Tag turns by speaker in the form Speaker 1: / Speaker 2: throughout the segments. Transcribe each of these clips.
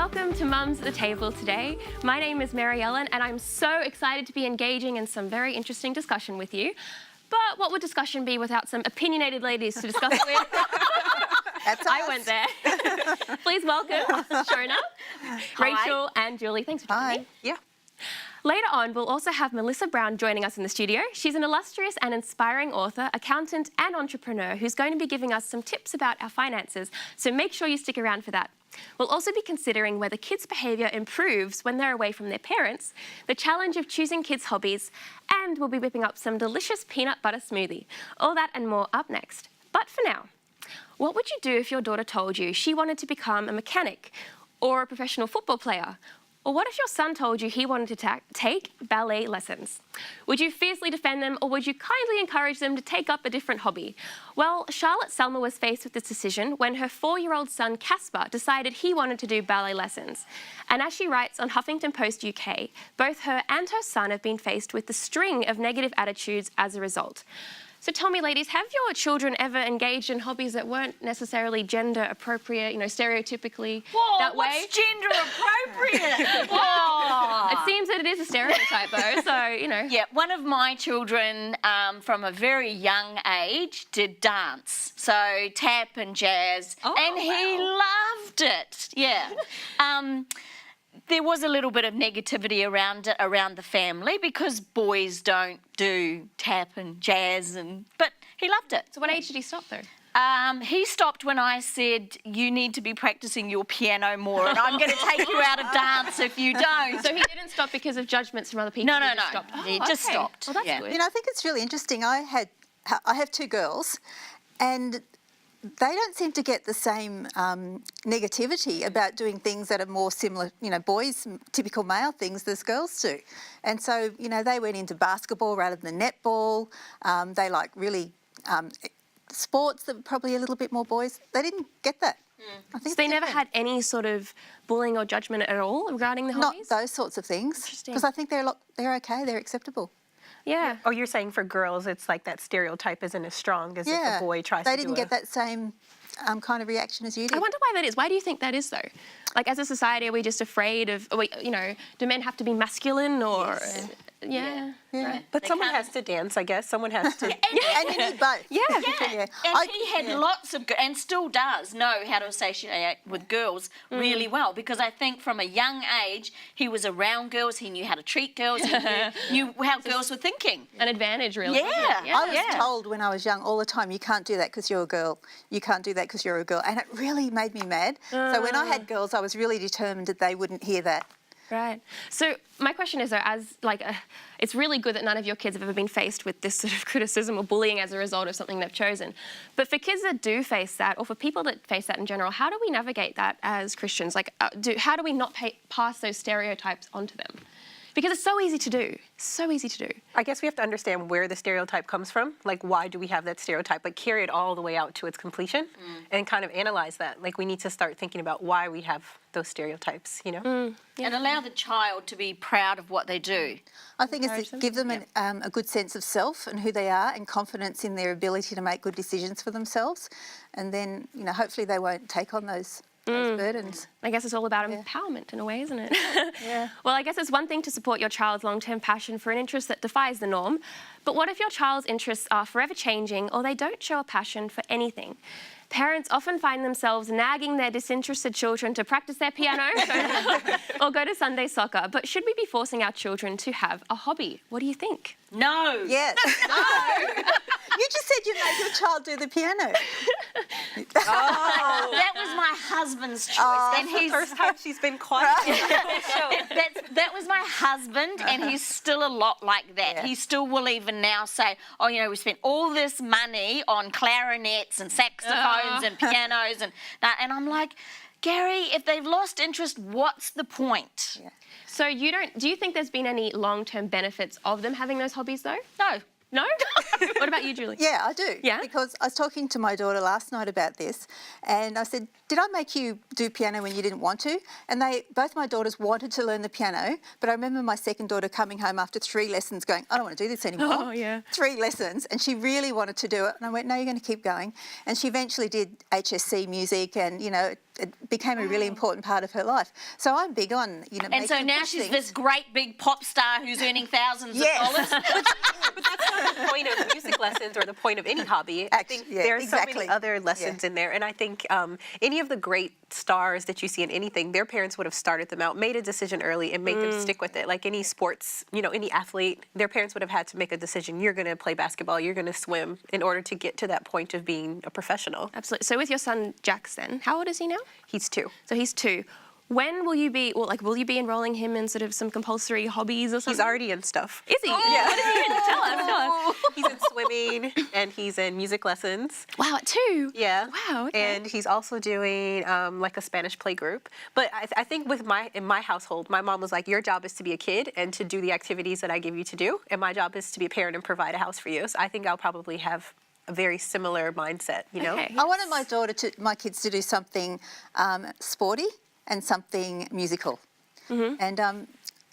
Speaker 1: Welcome to Mums at the Table today. My name is Mary Ellen and I'm so excited to be engaging in some very interesting discussion with you. But what would discussion be without some opinionated ladies to discuss it with?
Speaker 2: That's
Speaker 1: I
Speaker 2: us.
Speaker 1: went there. Please welcome Shona, Rachel and Julie. Thanks for joining me.
Speaker 2: Yeah.
Speaker 1: Later on, we'll also have Melissa Browne joining us in the studio. She's an illustrious and inspiring author, accountant and entrepreneur who's going to be giving us some tips about our finances, so make sure you stick around for that. We'll also be considering whether kids' behaviour improves when they're away from their parents, the challenge of choosing kids' hobbies, and we'll be whipping up some delicious peanut butter smoothie. All that and more up next. But for now, what would you do if your daughter told you she wanted to become a mechanic or a professional football player? Or what if your son told you he wanted to take ballet lessons? Would you fiercely defend them, or would you kindly encourage them to take up a different hobby? Well, Charlotte Selma was faced with this decision when her 4-year-old son Casper decided he wanted to do ballet lessons. And as she writes on Huffington Post UK, both her and her son have been faced with the string of negative attitudes as a result. So tell me, ladies, have your children ever engaged in hobbies that weren't necessarily gender appropriate, you know, stereotypically that way?
Speaker 3: What's gender appropriate? Whoa.
Speaker 1: It seems that it is a stereotype, though, so, you know.
Speaker 3: Yeah, one of my children from a very young age did dance, so tap and jazz, and he loved it. Yeah. There was a little bit of negativity around it, around the family, because boys don't do tap and jazz, but he loved it.
Speaker 1: So what age did he stop, though?
Speaker 3: He stopped when I said, you need to be practicing your piano more and I'm going to take you out of dance if you don't.
Speaker 1: So he didn't stop because of judgments from other people?
Speaker 3: No.
Speaker 1: He
Speaker 3: Just stopped.
Speaker 1: Well, that's
Speaker 3: Yeah.
Speaker 1: good.
Speaker 2: You know, I think it's really interesting. I have 2 girls, and they don't seem to get the same negativity about doing things that are more similar, you know, boys, typical male things, as girls do. And so, you know, they went into basketball rather than netball. They like really sports that were probably a little bit more boys. They didn't get that. I think
Speaker 1: So they never had any sort of bullying or judgment at all regarding the hobbies?
Speaker 2: Not those sorts of things.
Speaker 1: Interesting.
Speaker 2: Because I think they're okay, they're acceptable.
Speaker 1: Yeah.
Speaker 4: Oh, you're saying for girls, it's like that stereotype isn't as strong as if a boy tries to do
Speaker 2: They didn't get that same kind of reaction as you did.
Speaker 1: I wonder why that is. Why do you think that is, though? Like, as a society, are we just afraid of, you know, do men have to be masculine or...
Speaker 2: Yes.
Speaker 1: Yeah.
Speaker 2: Yeah.
Speaker 4: But someone has to dance, I guess. Someone has to.
Speaker 2: And you need both.
Speaker 1: Yeah.
Speaker 3: And he had lots of, and still does, know how to associate with girls really well, because I think from a young age, he was around girls, he knew how to treat girls, he knew how girls were thinking.
Speaker 1: An advantage, really.
Speaker 3: Yeah.
Speaker 1: Isn't it?
Speaker 2: I was told when I was young all the time, you can't do that because you're a girl. You can't do that because you're a girl. And it really made me mad. So when I had girls, I was really determined that they wouldn't hear that.
Speaker 1: Right. So my question is, though, it's really good that none of your kids have ever been faced with this sort of criticism or bullying as a result of something they've chosen. But for kids that do face that, or for people that face that in general, how do we navigate that as Christians? Like, how do we not pass those stereotypes onto them? Because it's so easy to do. So easy to do.
Speaker 4: I guess we have to understand where the stereotype comes from. Like, why do we have that stereotype? Like, carry it all the way out to its completion and kind of analyze that. Like, we need to start thinking about why we have those stereotypes, you know?
Speaker 3: And allow the child to be proud of what they do.
Speaker 2: I think it's to give them a good sense of self and who they are, and confidence in their ability to make good decisions for themselves. And then, you know, hopefully they won't take on those burdens.
Speaker 1: I guess it's all about empowerment in a way, isn't it?
Speaker 2: Yeah.
Speaker 1: Well, I guess it's one thing to support your child's long-term passion for an interest that defies the norm, but what if your child's interests are forever changing or they don't show a passion for anything? Parents often find themselves nagging their disinterested children to practice their piano or go to Sunday soccer. But should we be forcing our children to have a hobby? What do you think?
Speaker 3: No.
Speaker 2: Yes. No. You just said you made your child do the piano.
Speaker 3: That was my husband's choice. And he's
Speaker 4: First time she's been quiet.
Speaker 3: that was my husband, and he's still a lot like that.
Speaker 2: Yeah.
Speaker 3: He still will even now say, oh, you know, we spent all this money on clarinets and saxophones and pianos and that. And I'm like, Gary, if they've lost interest, what's the point?
Speaker 2: Yeah.
Speaker 1: So do you think there's been any long-term benefits of them having those hobbies, though?
Speaker 3: No.
Speaker 1: No? What about you, Julie?
Speaker 2: Yeah, I do.
Speaker 1: Yeah?
Speaker 2: Because I was talking to my daughter last night about this, and I said, did I make you do piano when you didn't want to? And both my daughters wanted to learn the piano, but I remember my second daughter coming home after 3 lessons going, I don't want to do this anymore.
Speaker 1: Oh, yeah.
Speaker 2: 3 lessons, and she really wanted to do it. And I went, no, you're going to keep going. And she eventually did HSC music, and, you know, it became a really important part of her life. So I'm big on, you know,
Speaker 3: And so
Speaker 2: making
Speaker 3: now
Speaker 2: push
Speaker 3: she's
Speaker 2: things.
Speaker 3: this great big pop star who's earning thousands
Speaker 2: Yes.
Speaker 3: of dollars.
Speaker 4: But that's not the point of music lessons or the point of any hobby. I think
Speaker 2: Yeah,
Speaker 4: there are so
Speaker 2: exactly.
Speaker 4: many other lessons in there. And I think any of the great stars that you see in anything, their parents would have started them out, made a decision early, and made them stick with it. Like any sports, you know, any athlete, their parents would have had to make a decision. You're going to play basketball, you're going to swim in order to get to that point of being a professional.
Speaker 1: Absolutely. So with your son Jackson, how old is he now?
Speaker 4: He's 2.
Speaker 1: So he's 2. When will you be, or like, will you be enrolling him in sort of some compulsory hobbies or something?
Speaker 4: He's already in stuff.
Speaker 1: Is he? Yeah. What is he in? Tell us.
Speaker 4: He's in swimming and he's in music lessons.
Speaker 1: Wow, at 2?
Speaker 4: Yeah.
Speaker 1: Wow, okay.
Speaker 4: And he's also doing like a Spanish play group. But I think in my household, my mom was like, your job is to be a kid and to do the activities that I give you to do. And my job is to be a parent and provide a house for you. So I think I'll probably have a very similar mindset, you know?
Speaker 1: Okay.
Speaker 2: I wanted my kids to do something sporty and something musical. And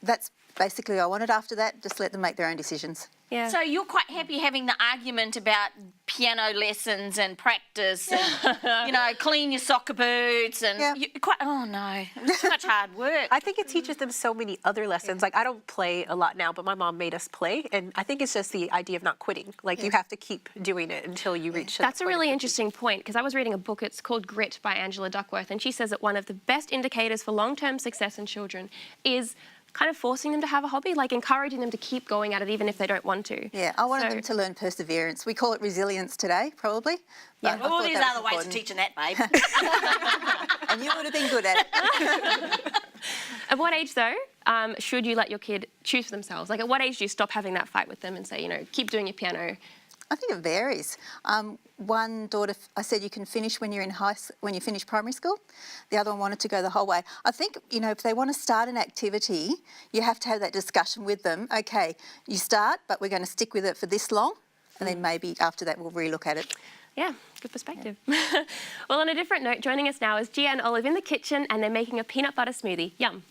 Speaker 2: that's basically what I wanted. After that, just let them make their own decisions.
Speaker 1: Yeah.
Speaker 3: So you're quite happy having the argument about piano lessons and practice and, you know, clean your soccer boots and
Speaker 2: Yeah.
Speaker 3: you're quite, oh no, it's too much hard work.
Speaker 4: I think it teaches them so many other lessons. Like I don't play a lot now, but my mom made us play. And I think it's just the idea of not quitting. Like you have to keep doing it until you reach that
Speaker 1: That's a
Speaker 4: point of
Speaker 1: really
Speaker 4: completion.
Speaker 1: interesting point, because I was reading a book, it's called Grit by Angela Duckworth, and she says that one of the best indicators for long-term success in children is kind of forcing them to have a hobby, like encouraging them to keep going at it even if they don't want to.
Speaker 2: Yeah, I wanted
Speaker 1: So-
Speaker 2: them to learn perseverance. We call it resilience today, probably. But I
Speaker 3: All
Speaker 2: thought
Speaker 3: these
Speaker 2: that was
Speaker 3: other ways of
Speaker 2: important.
Speaker 3: teaching that, babe.
Speaker 2: And you would have been good at it.
Speaker 1: At what age, though, should you let your kid choose for themselves? Like, at what age do you stop having that fight with them and say, you know, keep doing your piano?
Speaker 2: I think it varies. One daughter, I said you can finish when you're in when you finish primary school. The other one wanted to go the whole way. I think, you know, if they want to start an activity, you have to have that discussion with them. Okay, you start, but we're going to stick with it for this long, and then maybe after that we'll relook at it.
Speaker 1: Yeah, good perspective. Well, on a different note, joining us now is Gia and Olive in the kitchen, and they're making a peanut butter smoothie. Yum.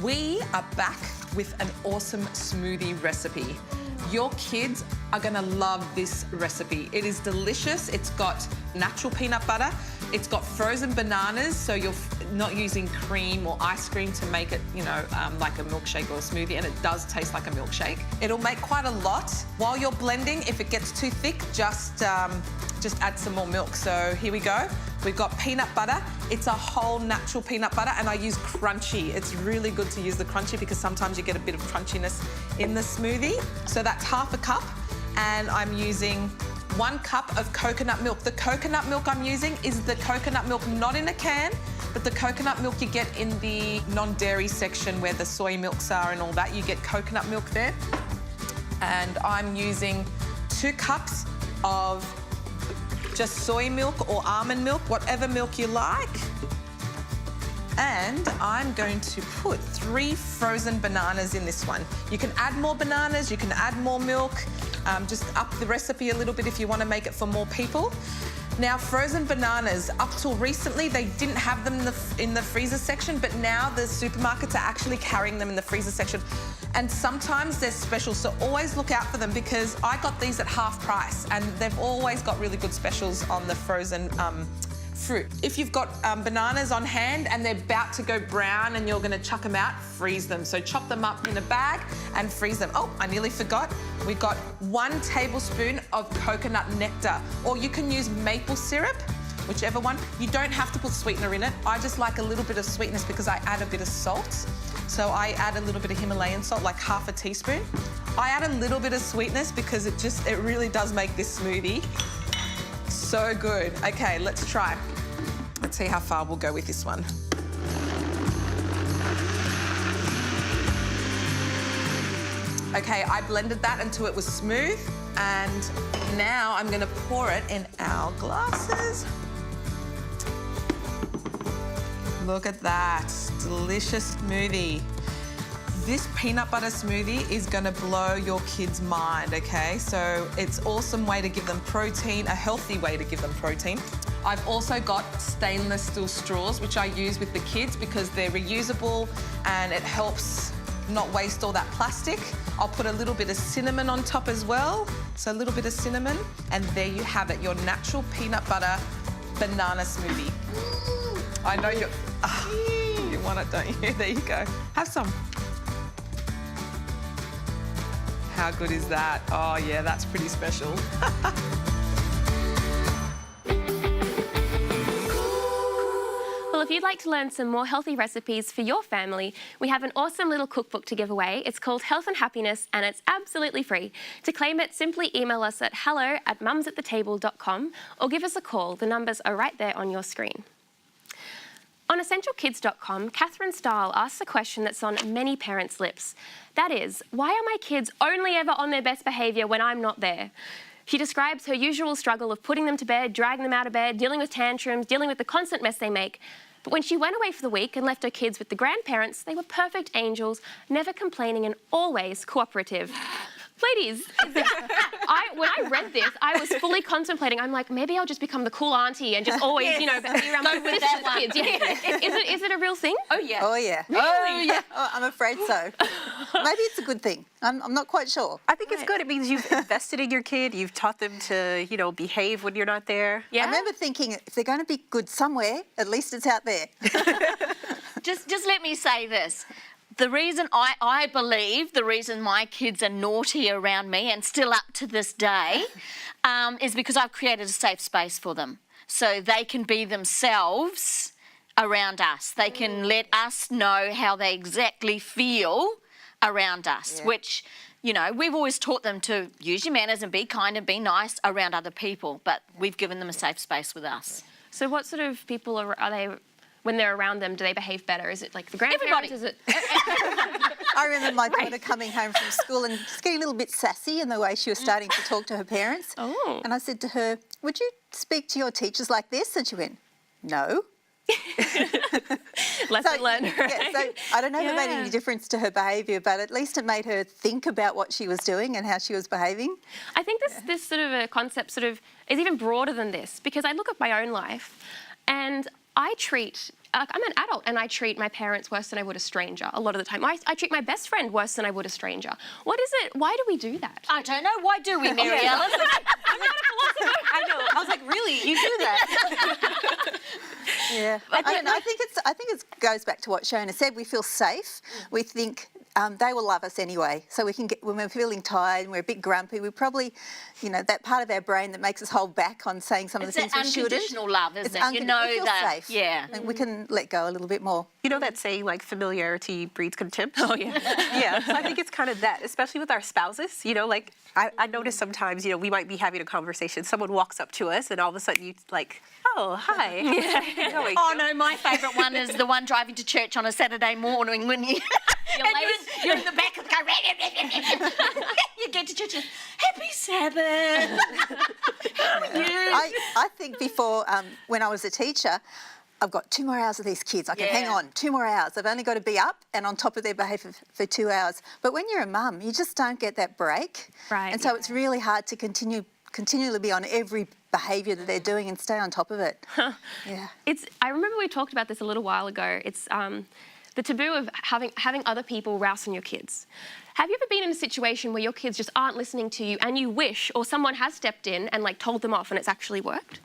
Speaker 5: We are back with an awesome smoothie recipe. Your kids are gonna love this recipe. It is delicious. It's got natural peanut butter. It's got frozen bananas, so you're not using cream or ice cream to make it, you know, like a milkshake or a smoothie, and it does taste like a milkshake. It'll make quite a lot. While you're blending, if it gets too thick, just add some more milk. So here we go. We've got peanut butter. It's a whole natural peanut butter, and I use crunchy. It's really good to use the crunchy because sometimes you get a bit of crunchiness in the smoothie. So that's half a cup, and I'm using 1 cup of coconut milk. The coconut milk I'm using is the coconut milk not in a can, but the coconut milk you get in the non-dairy section where the soy milks are and all that. You get coconut milk there. And I'm using 2 cups of just soy milk or almond milk, whatever milk you like. And I'm going to put 3 frozen bananas in this one. You can add more bananas, you can add more milk, just up the recipe a little bit if you want to make it for more people. Now, frozen bananas, up till recently, they didn't have them in the freezer section, but now the supermarkets are actually carrying them in the freezer section. And sometimes they're special, so always look out for them because I got these at half price and they've always got really good specials on the frozen fruit. If you've got bananas on hand and they're about to go brown and you're going to chuck them out, freeze them. So chop them up in a bag and freeze them. Oh, I nearly forgot. We've got 1 tablespoon of coconut nectar, or you can use maple syrup, whichever one. You don't have to put sweetener in it. I just like a little bit of sweetness because I add a bit of salt. So I add a little bit of Himalayan salt, like half a teaspoon. I add a little bit of sweetness because it really does make this smoothie so good. Okay, let's try. Let's see how far we'll go with this one. Okay, I blended that until it was smooth, and now I'm going to pour it in our glasses. Look at that, delicious smoothie. This peanut butter smoothie is going to blow your kids' mind, okay? So it's an awesome way to give them protein, a healthy way to give them protein. I've also got stainless steel straws, which I use with the kids because they're reusable and it helps not waste all that plastic. I'll put a little bit of cinnamon on top as well. So a little bit of cinnamon, and there you have it, your natural peanut butter banana smoothie. I know you want it, don't you? There you go. Have some. How good is that? Oh yeah, that's pretty special.
Speaker 1: Well, if you'd like to learn some more healthy recipes for your family, we have an awesome little cookbook to give away. It's called Health and Happiness, and it's absolutely free. To claim it, simply email us at hello@mumsathetable.com or give us a call. The numbers are right there on your screen. On essentialkids.com, Catherine Stahl asks a question that's on many parents' lips. That is, why are my kids only ever on their best behaviour when I'm not there? She describes her usual struggle of putting them to bed, dragging them out of bed, dealing with tantrums, dealing with the constant mess they make. But when she went away for the week and left her kids with the grandparents, they were perfect angels, never complaining and always cooperative. Ladies, when I read this, I was fully contemplating. I'm like, maybe I'll just become the cool auntie and just always, be around my sister's kids. Yeah. Is it a real thing?
Speaker 3: Oh, yeah.
Speaker 2: Oh, yeah.
Speaker 3: Really?
Speaker 2: Oh, yeah. Oh, I'm afraid so. Maybe it's a good thing. I'm not quite sure.
Speaker 4: I think it's good. It means you've invested in your kid. You've taught them to, behave when you're not there.
Speaker 1: Yeah.
Speaker 2: I remember thinking, if they're going to be good somewhere, at least it's out there.
Speaker 3: Just let me say this. The reason I believe the reason my kids are naughty around me and still up to this day is because I've created a safe space for them. So they can be themselves around us. They can let us know how they exactly feel around us, which, we've always taught them to use your manners and be kind and be nice around other people, but we've given them a safe space with us.
Speaker 1: So what sort of people are they, when they're around them, do they behave better? Is it like the grandparents?
Speaker 3: Everybody.
Speaker 1: Is it...
Speaker 2: I remember my daughter coming home from school and just getting a little bit sassy in the way she was starting to talk to her parents.
Speaker 1: Oh.
Speaker 2: And I said to her, would you speak to your teachers like this? And she went, no.
Speaker 1: Lesson learned, right?
Speaker 2: Yeah, so I don't know if it made any difference to her behaviour, but at least it made her think about what she was doing and how she was behaving.
Speaker 1: I think this sort of a concept sort of is even broader than this, because I look at my own life and I'm an adult and I treat my parents worse than I would a stranger a lot of the time. I treat my best friend worse than I would a stranger. What is it? Why do we do that?
Speaker 3: I don't know. Why do we, Mary Alice?
Speaker 1: I'm not a philosopher.
Speaker 4: I know. I was like, really? You do that?
Speaker 2: Yeah, I don't know. I think it goes back to what Shona said. We feel safe. We think they will love us anyway. So we can get, when we're feeling tired and we're a bit grumpy, we probably, that part of our brain that makes us hold back on saying some of the things we shouldn't.
Speaker 3: It's unconditional love, isn't it?
Speaker 2: We feel
Speaker 3: that.
Speaker 2: safe.
Speaker 3: Yeah.
Speaker 2: And we can let go a little bit more.
Speaker 4: You know that saying, like, familiarity breeds contempt?
Speaker 1: Oh, yeah.
Speaker 4: Yeah, so I think it's kind of that, especially with our spouses. Like, I notice sometimes, we might be having a conversation, someone walks up to us, and all of a sudden you like, oh, hi.
Speaker 3: Oh, no, my favourite one is the one driving to church on a Saturday morning when you're in the back of the car. You get to church and, happy Sabbath. How are you?
Speaker 2: I think before, when I was a teacher, I've got 2 more hours with these kids. I can hang on, 2 more hours. I've only got to be up and on top of their behaviour for 2 hours. But when you're a mum, you just don't get that break.
Speaker 1: Right.
Speaker 2: And so it's really hard to continually be on every behaviour that they're doing and stay on top of it. Yeah.
Speaker 1: I remember we talked about this a little while ago. It's the taboo of having other people rouse on your kids. Have you ever been in a situation where your kids just aren't listening to you and you wish, or someone has stepped in and told them off and it's actually worked?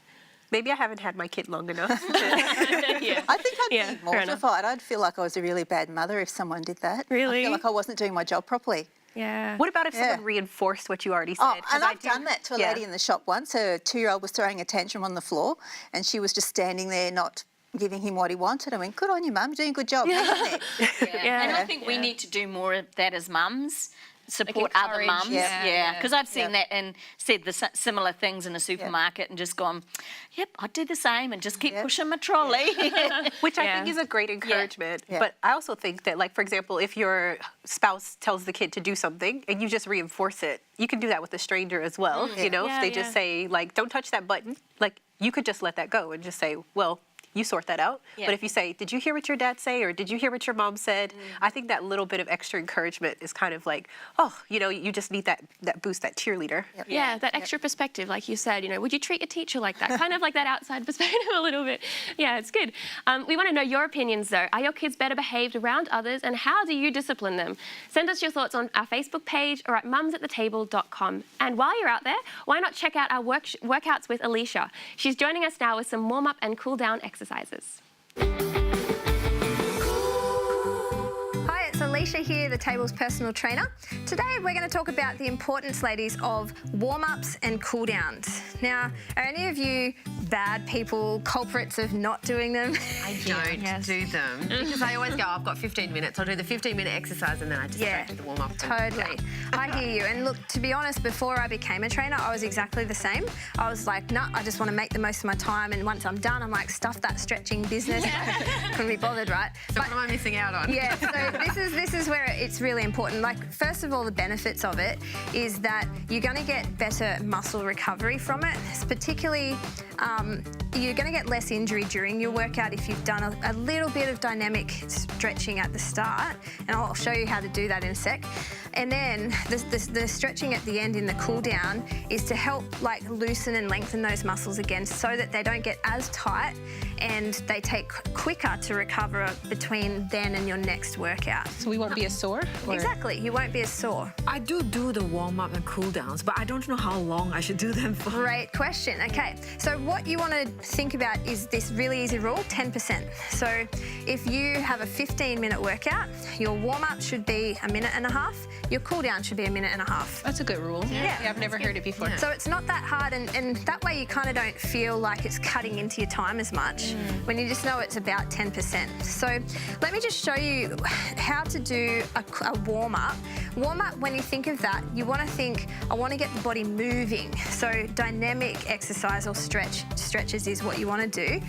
Speaker 4: Maybe I haven't had my kid long enough.
Speaker 1: Yeah.
Speaker 2: I think I'd
Speaker 1: Yeah,
Speaker 2: be
Speaker 1: fair enough.
Speaker 2: mortified. I'd feel like I was a really bad mother if someone did that.
Speaker 1: Really?
Speaker 2: I feel like I wasn't doing my job properly.
Speaker 1: Yeah.
Speaker 4: What about if someone reinforced what you already said?
Speaker 2: Oh,
Speaker 4: 'Cause
Speaker 2: and
Speaker 4: I
Speaker 2: I've done that to a lady in the shop once. Her 2-year-old was throwing a tantrum on the floor and she was just standing there not giving him what he wanted. I went, good on you, Mum, you're doing a good job.
Speaker 3: Yeah. And I
Speaker 1: Yeah.
Speaker 3: think we need to do more of that as mums. Support other
Speaker 1: encourage,
Speaker 3: mums,
Speaker 1: yeah.
Speaker 3: because I've seen that and said the similar things in the supermarket and just gone, yep, I'd do the same and just keep pushing my trolley.
Speaker 4: Which I think is a great encouragement.
Speaker 2: Yeah.
Speaker 4: But I also think that, like, for example, if your spouse tells the kid to do something and you just reinforce it, you can do that with a stranger as well. If they just say, like, don't touch that button, like, you could just let that go and just say, well, you sort that out.
Speaker 1: Yeah.
Speaker 4: But if you say, did you hear what your dad say, or did you hear what your mom said? I think that little bit of extra encouragement is kind of like, oh, you know, you just need that boost, that cheerleader.
Speaker 1: Yeah, that extra perspective, like you said, you know, would you treat your teacher like that? Kind of like that outside perspective a little bit. Yeah, it's good. We want to know your opinions though. Are your kids better behaved around others, and how do you discipline them? Send us your thoughts on our Facebook page or at mumsathetable.com. And while you're out there, why not check out our workouts with Alicia? She's joining us now with some warm-up and cool-down exercises.
Speaker 6: Hi, it's Alicia here, the Table's personal trainer. Today we're going to talk about the importance, ladies, of warm-ups and cool-downs. Now, are any of you bad people, culprits of not doing them?
Speaker 7: I don't do them because I always go, I've got 15 minutes. I'll do the 15-minute exercise and then I just straight to the warm-up.
Speaker 6: Totally. I hear you. And look, to be honest, before I became a trainer, I was exactly the same. I was like, no, I just want to make the most of my time. And once I'm done, I'm like, stuff that stretching business. Couldn't be bothered, right?
Speaker 7: So what am I missing out on?
Speaker 6: Yeah, so this is where it's really important. Like, first of all, the benefits of it is that you're going to get better muscle recovery from it. It's particularly, you're going to get less injury during your workout if you've done a little bit of dynamic stretching at the start, and I'll show you how to do that in a sec. And then the stretching at the end in the cool down is to help like loosen and lengthen those muscles again so that they don't get as tight and they take quicker to recover between then and your next workout.
Speaker 5: So we won't be as sore?
Speaker 6: Exactly, you won't be as sore.
Speaker 8: I do the warm-up and cool-downs, but I don't know how long I should do them for.
Speaker 6: Great question. Okay, so what you want to think about is this really easy rule, 10%. So if you have a 15-minute workout, your warm-up should be a minute and a half, your cool-down should be a minute and a half.
Speaker 5: That's a good rule.
Speaker 6: Yeah.
Speaker 5: I've never heard it before.
Speaker 6: So it's not that hard, and that way you kind of don't feel like it's cutting into your time as much when you just know it's about 10%. So let me just show you how to do a warm-up. Warm-up, when you think of that, you want to think, I want to get the body moving. So dynamic exercise or stretches is what you want to do.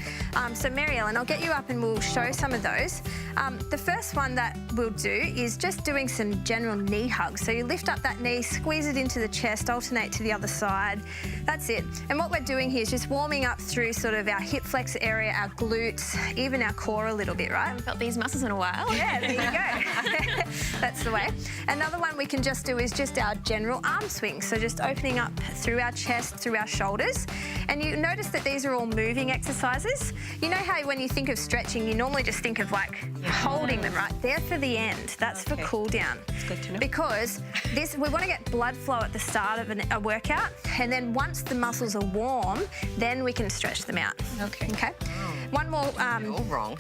Speaker 6: So Mary Ellen, I'll get you up and we'll show some of those. The first one that we'll do is just doing some general knee hugs. So you lift up that knee, squeeze it into the chest, alternate to the other side. That's it. And what we're doing here is just warming up through sort of our hip flexor area, our glutes, even our core a little bit, right?
Speaker 1: I haven't felt these muscles in a while.
Speaker 6: Yeah, there you go. That's the way. Another one we can just do is just our general arm swing. So just opening up through our chest, through our shoulders. And you notice that these are all moving exercises. You know how when you think of stretching, you normally just think of like holding them, right? They're for the end. That's for cool down.
Speaker 5: That's good to know.
Speaker 6: Because we want to get blood flow at the start of a workout, and then once the muscles are warm, then we can stretch them out.
Speaker 5: Okay.
Speaker 6: Okay. One more.
Speaker 7: You're wrong.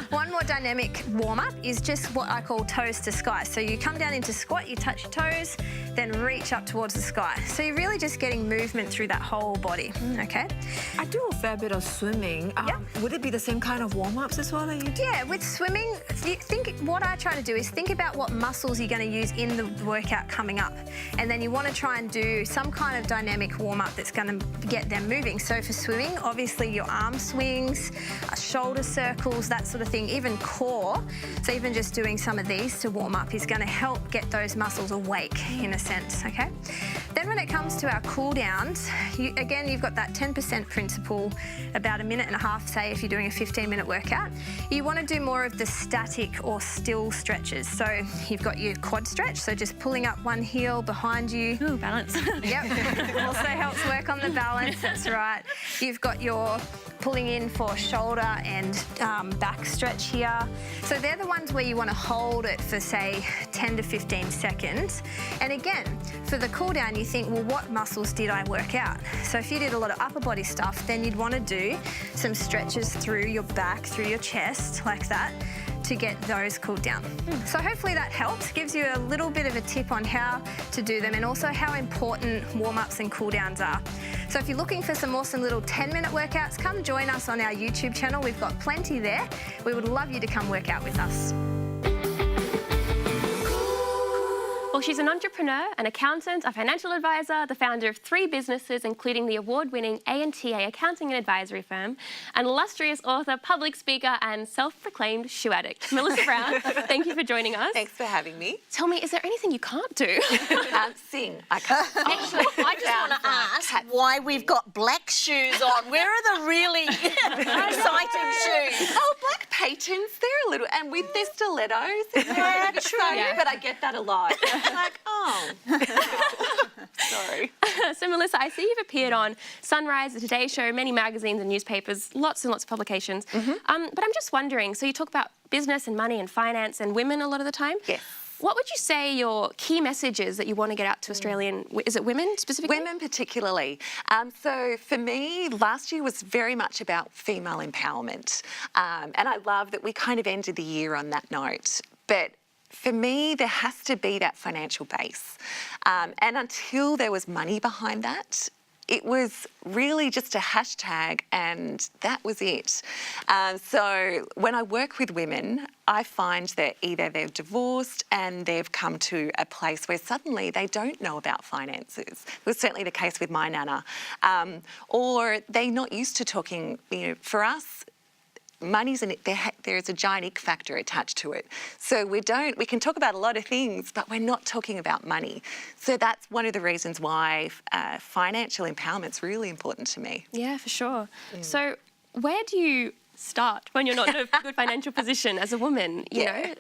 Speaker 6: One more dynamic warm-up is just what I call toes to sky. So you come down into squat, you touch your toes, then reach up towards the sky. So you're really just getting movement through that whole body, okay?
Speaker 8: I do a fair bit of swimming. Would it be the same kind of warm-ups as well that you do?
Speaker 6: Yeah, with swimming, what I try to do is think about what muscles you're going to use in the workout coming up. And then you want to try and do some kind of dynamic warm-up that's going to get them moving. So for swimming, obviously your arm swings, shoulder circles, that sort of thing, even core. So even just doing some of these to warm up is going to help get those muscles awake in a sense, okay? Then when it comes to our cool downs, again, you've got that 10% principle, about a minute and a half, say, if you're doing a 15-minute workout. You want to do more of the static or still stretches. So you've got your quad stretch, so just pulling up one heel behind you.
Speaker 1: Ooh, balance.
Speaker 6: Yep, also helps work on the balance, that's right. You've got your pulling in for shoulder and back stretch here. So they're the ones where you want to hold it for, say, 10 to 15 seconds. And again, for the cool down, you think, well, what muscles did I work out? So if you did a lot of upper body stuff, then you'd want to do some stretches through your back, through your chest, like that, to get those cooled down. So hopefully that helps, gives you a little bit of a tip on how to do them and also how important warm-ups and cool-downs are. So if you're looking for some awesome little 10-minute workouts, come join us on our YouTube channel. We've got plenty there. We would love you to come work out with us.
Speaker 1: Well, Well, she's an entrepreneur, an accountant, a financial advisor, the founder of 3 businesses, including the award-winning A&TA accounting and advisory firm, an illustrious author, public speaker, and self-proclaimed shoe addict. Melissa Browne, thank you for joining us.
Speaker 9: Thanks for having me.
Speaker 1: Tell me, is there anything you can't do?
Speaker 9: Sing. I can't.
Speaker 3: Actually, I just want to ask why we've got black shoes on. Where are the really exciting shoes?
Speaker 9: Oh, black patents, they're a little, and with their stilettos.
Speaker 3: Yeah, true.
Speaker 1: Yeah.
Speaker 9: But I get that a lot. It's like, oh. Sorry.
Speaker 1: So, Melissa, I see you've appeared on Sunrise, The Today Show, many magazines and newspapers, lots and lots of publications. But I'm just wondering, so you talk about business and money and finance and women a lot of the time.
Speaker 9: Yes.
Speaker 1: What would you say your key message is that you want to get out to Australian, is it women specifically?
Speaker 9: Women particularly. So for me, last year was very much about female empowerment. And I love that we kind of ended the year on that note. But for me, there has to be that financial base. And until there was money behind that, it was really just a hashtag and that was it. So when I work with women, I find that either they're divorced and they've come to a place where suddenly they don't know about finances. It was certainly the case with my nana. Or they're not used to talking, for us, money's there's a giant ick factor attached to it. So we can talk about a lot of things, but we're not talking about money. So that's one of the reasons why financial empowerment's really important to me.
Speaker 1: Yeah, for sure. So where do you start when you're not in a good financial position as a woman, you know?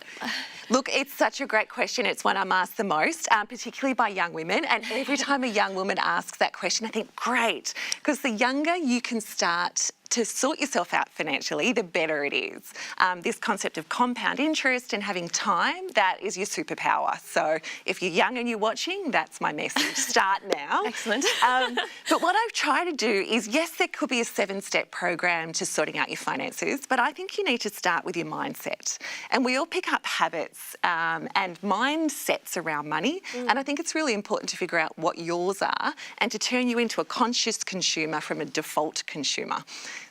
Speaker 9: Look, it's such a great question. It's one I'm asked the most, particularly by young women. And every time a young woman asks that question, I think, great, because the younger you can start to sort yourself out financially, the better it is. This concept of compound interest and having time, that is your superpower. So if you're young and you're watching, that's my message. Start now.
Speaker 1: Excellent.
Speaker 9: But what I've tried to do is, yes, there could be a 7-step program to sorting out your finances, but I think you need to start with your mindset. And we all pick up habits and mindsets around money. And I think it's really important to figure out what yours are and to turn you into a conscious consumer from a default consumer.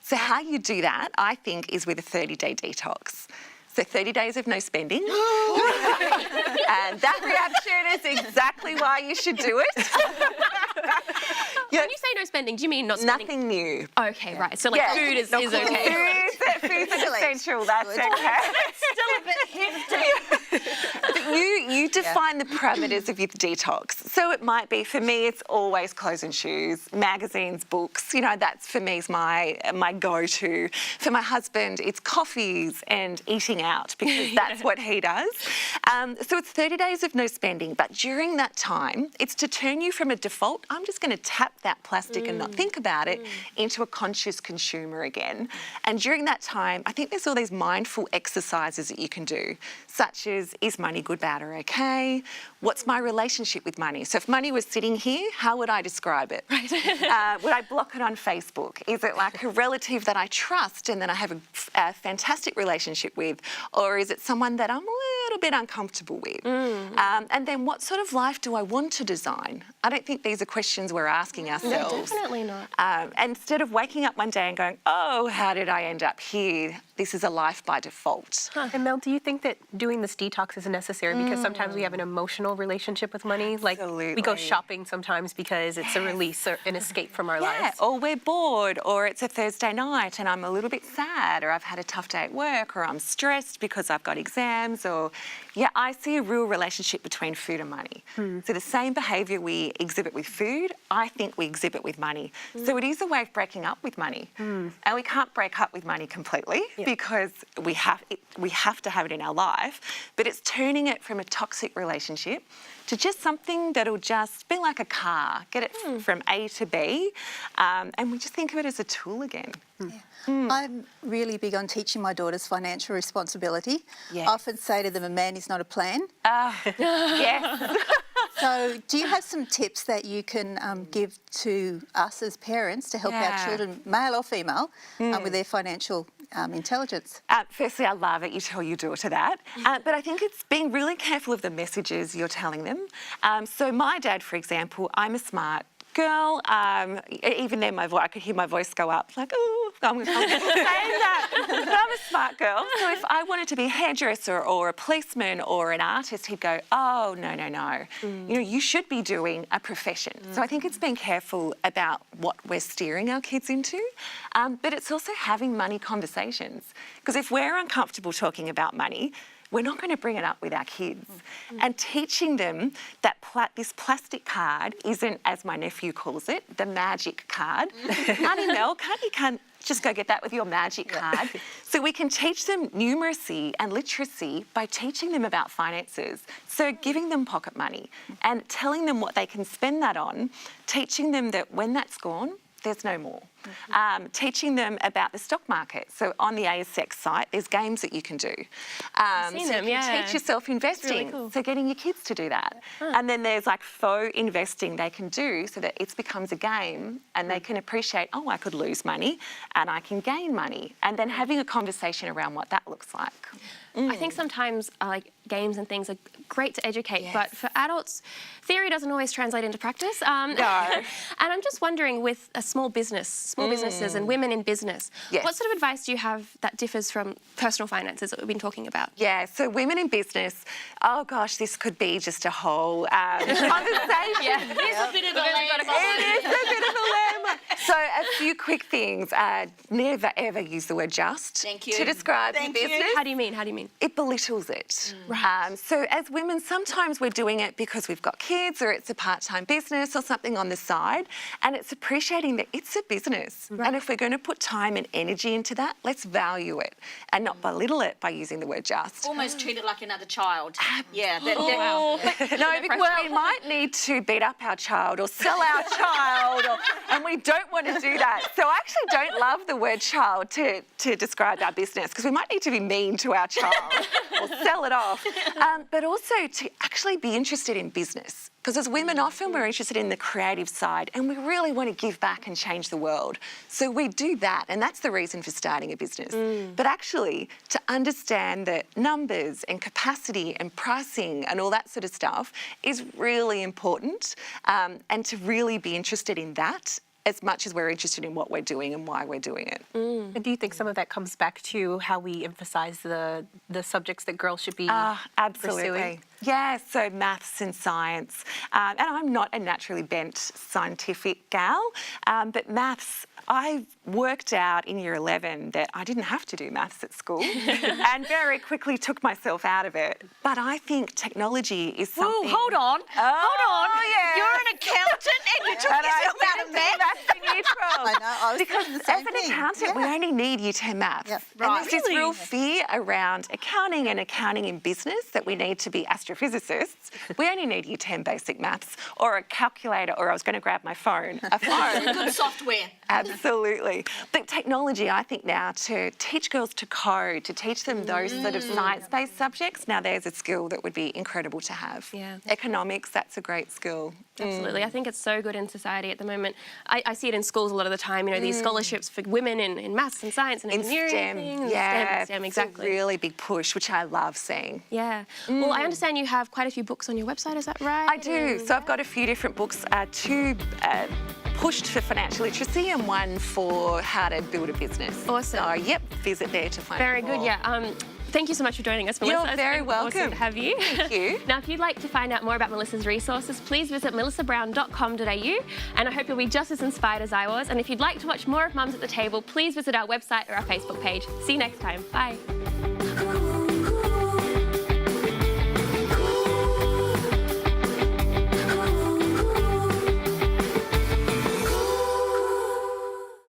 Speaker 9: So how you do that, I think, is with a 30-day detox. So 30 days of no spending. And that reaction is exactly why you should do it.
Speaker 1: When you say no spending, do you mean not spending?
Speaker 9: Nothing new.
Speaker 1: Okay, right. So like food is okay.
Speaker 9: Food's essential, that's okay.
Speaker 3: Still a bit hefty.
Speaker 9: But you define the parameters of your detox. So it might be, for me, it's always clothes and shoes, magazines, books. That's for me is my go-to. For my husband, it's coffees and eating out because that's what he does. So it's 30 days of no spending. But during that time, it's to turn you from a default, I'm just going to tap that plastic and not think about it, into a conscious consumer again. And during that time, I think there's all these mindful exercises that you can do, such as, is money good, bad, or okay? What's my relationship with money? So if money was sitting here, how would I describe it? Right. Would I block it on Facebook? Is it like a relative that I trust and then I have a fantastic relationship with? Or is it someone that I'm a little bit uncomfortable with? And then what sort of life do I want to design? I don't think these are questions we're asking ourselves.
Speaker 1: No, definitely not.
Speaker 9: And instead of waking up one day and going, oh, how did I end up here? This is a life by default.
Speaker 4: And Mel, do you think that doing this detox is necessary? Because sometimes we have an emotional relationship with money. Like we go shopping sometimes because it's a release or an escape from our lives.
Speaker 9: Or we're bored, or it's a Thursday night and I'm a little bit sad, or I've had a tough day at work, or I'm stressed because I've got exams, or I see a real relationship between food and money. So the same behaviour we exhibit with food, I think we exhibit with money. So it is a way of breaking up with money. And we can't break up with money completely because we have to have it in our life, but it's turning it from a toxic relationship to just something that'll just be like a car, get it from A to B, and we just think of it as a tool again.
Speaker 2: I'm really big on teaching my daughters financial responsibility. I often say to them, a man is not a plan.
Speaker 9: Yes.
Speaker 2: So do you have some tips that you can give to us as parents to help our children, male or female, with their financial intelligence?
Speaker 9: Firstly, I love it you tell your daughter that. But I think it's being really careful of the messages you're telling them. So my dad, for example, I'm a smart girl. Even then, I could hear my voice go up, like, oh, I'm saying that, but I'm a smart girl. So if I wanted to be a hairdresser or a policeman or an artist, he'd go, oh, no. You know, you should be doing a profession. So I think it's being careful about what we're steering our kids into, but it's also having money conversations. Because if we're uncomfortable talking about money, we're not going to bring it up with our kids. And teaching them that this plastic card isn't, as my nephew calls it, the magic card. Auntie Mel, can't just go get that with your magic card. So we can teach them numeracy and literacy by teaching them about finances. So giving them pocket money and telling them what they can spend that on, teaching them that when that's gone, there's no more. Teaching them about the stock market. So on the ASX site, there's games that you can do.
Speaker 1: I've seen them,
Speaker 9: you can teach yourself investing.
Speaker 1: Really cool.
Speaker 9: So getting your kids to do that. And then there's like faux investing they can do so that it becomes a game and they can appreciate, oh, I could lose money and I can gain money. And then having a conversation around what that looks like.
Speaker 1: I think sometimes like games and things are great to educate, but for adults, theory doesn't always translate into practice.
Speaker 9: No.
Speaker 1: And I'm just wondering, with a small businesses and women in business, what sort of advice do you have that differs from personal finances that we've been talking about?
Speaker 9: Yeah, so women in business, oh gosh, this could be just a whole conversation.
Speaker 3: It's a bit of a
Speaker 9: It is a bit of a lemon. So a few quick things. Never ever use the word just to describe your business.
Speaker 1: How do you mean?
Speaker 9: It belittles it.
Speaker 1: Right.
Speaker 9: So as women, sometimes we're doing it because we've got kids or it's a part-time business or something on the side, and it's appreciating that it's a business.
Speaker 1: Right.
Speaker 9: And if we're going to put time and energy into that, let's value it and not belittle it by using the word just.
Speaker 3: Almost treat it like another child. Yeah.
Speaker 9: No, because we might need to beat up our child or sell our child, and we don't want to do that. So I actually don't love the word child to describe our business, because we might need to be mean to our child or sell it off. But also to actually be interested in business. Because as women, often we're interested in the creative side and we really want to give back and change the world. So we do that, and that's the reason for starting a business. But actually, to understand that numbers and capacity and pricing and all that sort of stuff is really important, and to really be interested in that as much as we're interested in what we're doing and why we're doing it.
Speaker 4: And do you think some of that comes back to how we emphasise the subjects that girls should be
Speaker 9: Absolutely.
Speaker 4: pursuing?
Speaker 9: Yeah, so maths and science. And I'm not a naturally bent scientific gal, but maths, I worked out in year 11 that I didn't have to do maths at school and very quickly took myself out of it. But I think technology is something...
Speaker 3: Whoa, hold on.
Speaker 9: Yeah.
Speaker 3: You're an accountant and you took yourself out of maths.
Speaker 2: I know, I was
Speaker 9: Because
Speaker 2: thinking the same
Speaker 9: as an
Speaker 2: thing.
Speaker 9: accountant, we only need year 10 maths.
Speaker 2: Yep.
Speaker 9: And there's this real fear around accounting and accounting in business that we need to be astrophysicists. We only need year 10 basic maths or a calculator, or I was going to grab my phone. A phone.
Speaker 3: Good software.
Speaker 9: Absolutely. But technology, I think now, to teach girls to code, to teach them those sort of science-based subjects, now there's a skill that would be incredible to have.
Speaker 1: Yeah.
Speaker 9: Economics, that's a great skill.
Speaker 1: Absolutely. I think it's so good in society at the moment. I see it in schools a lot of the time, you know, these scholarships for women in maths and science and engineering.
Speaker 9: STEM,
Speaker 1: things.
Speaker 9: yeah,
Speaker 1: STEM, exactly.
Speaker 9: It's a really big push, which I love seeing.
Speaker 1: Yeah. Well, I understand you have quite a few books on your website, is that right?
Speaker 9: I do. So I've got a few different books, two pushed for financial literacy and one for how to build a business.
Speaker 1: Awesome.
Speaker 9: So, yep, visit there to find out
Speaker 1: Very good,
Speaker 9: more.
Speaker 1: yeah. Thank you so much for joining us, Melissa.
Speaker 9: You're very welcome.
Speaker 1: Awesome to have you.
Speaker 9: Thank you.
Speaker 1: Now, if you'd like to find out more about Melissa's resources, please visit melissabrown.com.au, and I hope you'll be just as inspired as I was. And if you'd like to watch more of Mums at the Table, please visit our website or our Facebook page. See you next time. Bye.